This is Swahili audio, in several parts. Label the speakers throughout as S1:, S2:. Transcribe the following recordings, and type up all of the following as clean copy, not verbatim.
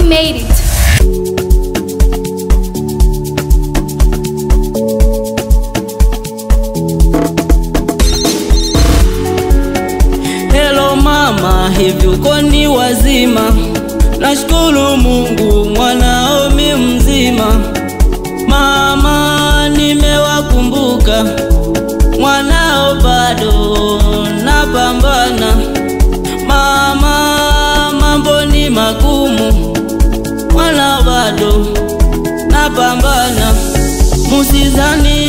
S1: made it.
S2: Hello mama, hivi uko ni wazima? Nashukuru Mungu mwanao mi mzima. Mama nimewakumbuka, mwanao bado napambana. Mama mambo ni magumu, mwanao bado napambana. Musizani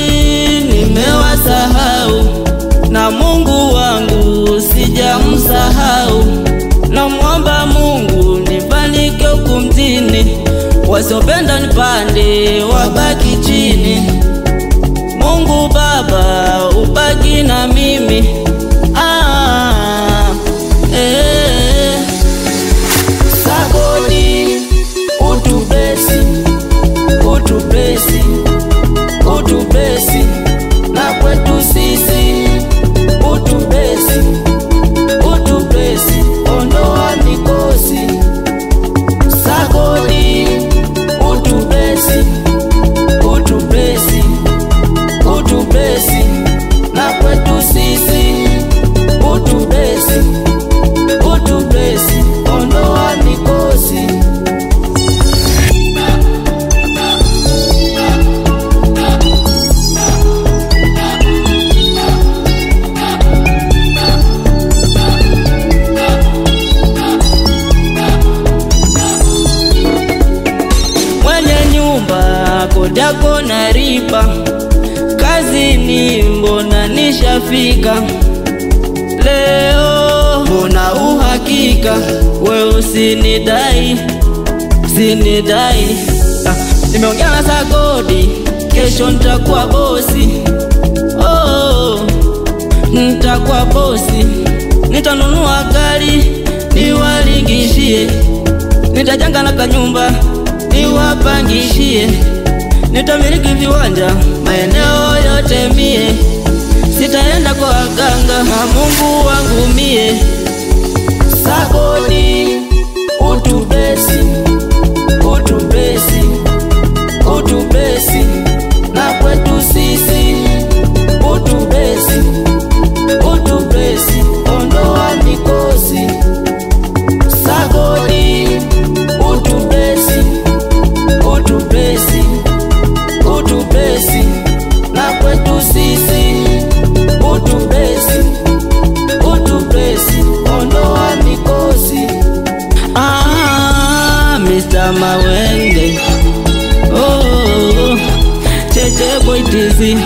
S2: nimewasahau, na Mungu wangu sijamsahau. Namuomba Mungu nifanike huku mjini, wasiopenda nipande wabaki chini. Mungu Baba ubaki na mimi. Sagodi utubesi, utubesi, utubesi na kwetu sisi. Utubesi, utubesi, ondoa mikosi. Sagodi utubesi, utubesi, utubesi na kwetu sisi. Utubesi, utubesi, ondoa mikosi. Kodi yako naripa, kazini mbona nishafika. Leo mbona uhakika, we usinidai, usinidai. Nimeongea na Sagodi, kesho nitakuwa bosi. Oh, nitakuwa bosi. Nitanunua gari niwalingishie, nitajenga na kanyumba niwapangishie, nitamiliki viwanja maeneo yote mie. Sitaenda kwa waganga na Mungu wangu mie. Sagodi utubesi, utubesi, utubesi na kwetu sisi. Utubesi, utubesi, ondoa mikosi. Sagodi utubesi, utubesi, utubesi na kwetu sisi. Utubesi, utubesi, ondoa mikosi. Mr. Mawenge, oh, Cheche boy tizi.